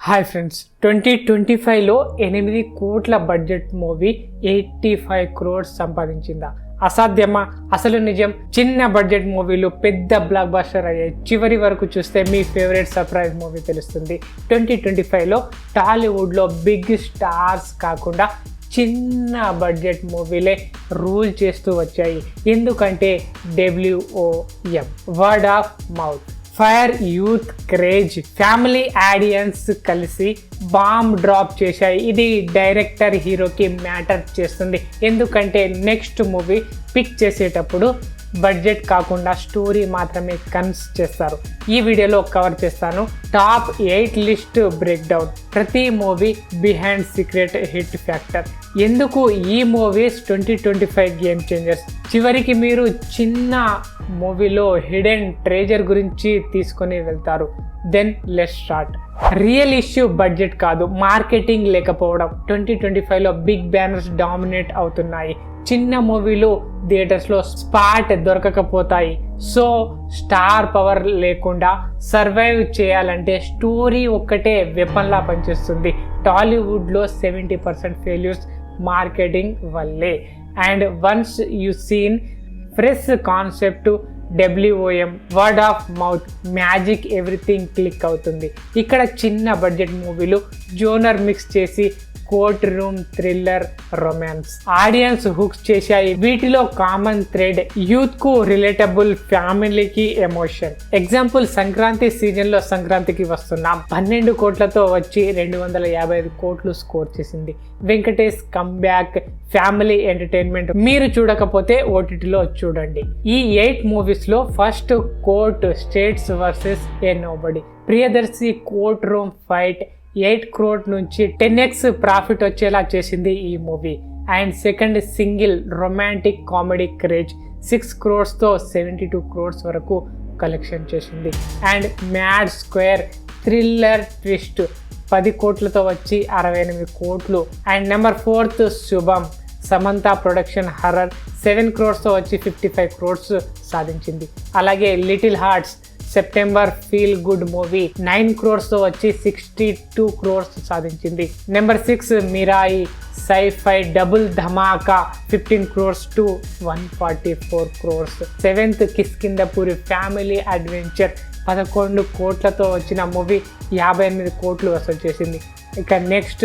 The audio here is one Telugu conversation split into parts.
హాయ్ ఫ్రెండ్స్, 2025లో 8 కోట్ల బడ్జెట్ మూవీ 85 crores సంపాదించిందా? అసాధ్యమా? అసలు నిజం. చిన్న బడ్జెట్ మూవీలు పెద్ద బ్లాక్ బస్టర్ అయ్యాయి. చివరి వరకు చూస్తే మీ ఫేవరెట్ సర్ప్రైజ్ మూవీ తెలుస్తుంది. 2025లో టాలీవుడ్లో బిగ్ స్టార్స్ కాకుండా చిన్న బడ్జెట్ మూవీలే రూల్ చేస్తూ వచ్చాయి. ఎందుకంటే WOM, word of mouth, fire, youth craze, family audience కలిసి బాంబ్ డ్రాప్ చేశాయి. ఇది డైరెక్టర్ హీరోకి మ్యాటర్ చేస్తుంది. ఎందుకంటే నెక్స్ట్ మూవీ పిక్ చేసేటప్పుడు బడ్జెట్ కాకుండా స్టోరీ మాత్రమే కన్సిడర్ చేస్తారు. ఈ వీడియోలో కవర్ చేస్తాను టాప్ 8 లిస్ట్ బ్రేక్ డౌన్, ప్రతి movie behind secret hit factor, ఎందుకు ఈ మూవీస్ 2025 గేమ్ చేంజర్స్. చివరికి మీరు చిన్న మూవీలో హిడెన్ ట్రెజర్ గురించి తీసుకొని వెళ్తారు. Then let's start. Real issue budget కాదు, మార్కెటింగ్ లేకపోవడం. 2025లో బిగ్ బ్యానర్స్ డామినేట్ అవుతున్నాయి. చిన్న మూవీలు థియేటర్స్లో స్పాట్ దొరకకపోతాయి. సో స్టార్ పవర్ లేకుండా సర్వైవ్ చేయాలంటే స్టోరీ ఒక్కటే వెపన్లా పనిచేస్తుంది. టాలీవుడ్లో 70% ఫెయిల్యూర్స్ మార్కెటింగ్ వల్లే. And once you seen fresh concept, WOM, word of mouth, magic, everything click అవుతుంది. ఇక్కడ చిన్న బడ్జెట్ మూవీలు జోనర్ మిక్స్ చేసి courtroom, thriller, romance audience hooks చేశాయి. వీటిలో కామన్ థ్రెడ్ యూత్ కు రిలేటబుల్, ఫ్యామిలీకి ఎమోషన్. ఎగ్జాంపుల్, సంక్రాంతి సీజన్ లో సంక్రాంతికి వస్తున్నాం 12 కోట్లతో వచ్చి 255 కోట్లు స్కోర్ చేసింది. Venkatesh comeback, family entertainment. మీరు చూడకపోతే OTTలో చూడండి. ఈ 8 మూవీస్ లో first court states versus a nobody. Priyadarshi court room fight 8 crore నుంచి 10x ప్రాఫిట్ వచ్చేలా చేసింది ఈ movie. And second single romantic comedy craze 6 crores-తో 72 crores వరకు కలెక్షన్ చేసింది. And mad square thriller twist 10 కోట్లతో వచ్చి 68 కోట్లు. అండ్ నెంబర్ 4th శుభం, సమంత ప్రొడక్షన్ హర్రర్ 7 crores-తో వచ్చి 55 crores సాధించింది. అలాగే little hearts September feel good movie 9 crores-తో వచ్చి 62 crores సాధించింది. నెంబర్ 6 మిరాయి సైఫై డబుల్ ధమాకా 15 crores to 144 crores. 7th Kishkindhapuri family adventure 11 కోట్లతో వచ్చిన మూవీ 58 కోట్లు వసూలు చేసింది. ఇక నెక్స్ట్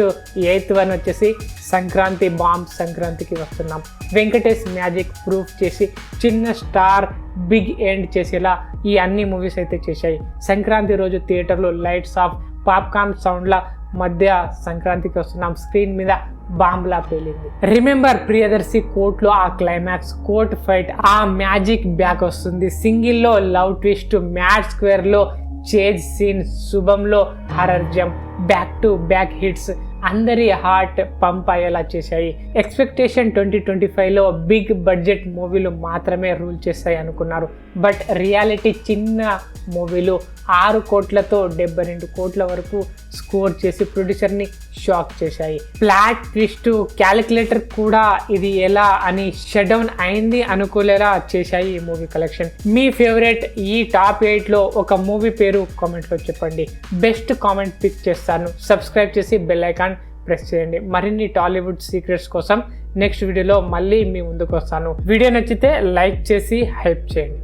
8th వన్ వచ్చేసి సంక్రాంతి బాంబ్, సంక్రాంతికి వస్తున్నాం. వెంకటేష్ మ్యాజిక్ ప్రూఫ్ చేసి చిన్న స్టార్ బిగ్ ఎండ్ చేసేలా ఈ అన్ని మూవీస్ అయితే చేశాయి. సంక్రాంతి రోజు థియేటర్లో లైట్స్ ఆఫ్, పాప్కార్న్ సౌండ్ల మధ్య సంక్రాంతికి వస్తున్నాం స్క్రీన్ మీద బాంబ్లా పేలింది. రిమెంబర్ ప్రియదర్శి కోర్టులో ఆ క్లైమాక్స్, కోర్ట్ ఫైట్, ఆ మ్యాజిక్ బ్యాక్ వస్తుంది. సింగిల్లో లవ్ ట్విస్ట్, మ్యాడ్ స్క్వేర్లో చేజ్ సీన్, శుభంలో horror jump, back to back hits అందరి హార్ట్ పంప్ అయ్యేలా చేశాయి. ఎక్స్పెక్టేషన్ 2025లో బిగ్ బడ్జెట్ మూవీలు మాత్రమే రూల్ చేస్తాయి అనుకున్నారు. బట్ రియాలిటీ చిన్న మూవీలు 6 కోట్లతో 72 కోట్ల వరకు స్కోర్ చేసి ప్రొడ్యూసర్ని షాక్ చేశాయి. ప్లాట్ ట్విస్ట్, క్యాలిక్యులేటర్ కూడా ఇది ఎలా అని షట్ డౌన్ అయింది అనుకోలేలా చేశాయి ఈ మూవీ కలెక్షన్. మీ ఫేవరెట్ ఈ టాప్ 8లో ఒక మూవీ పేరు కామెంట్లో చెప్పండి. బెస్ట్ కామెంట్ పిక్ చేస్తాను. సబ్స్క్రైబ్ చేసి బెల్ ఐకాన్ ప్రెస్ చేయండి. మరిన్ని టాలీవుడ్ సీక్రెట్స్ కోసం నెక్స్ట్ వీడియోలో మళ్ళీ మీ ముందుకు వస్తాను. వీడియో నచ్చితే లైక్ చేసి హైప్ చేయండి.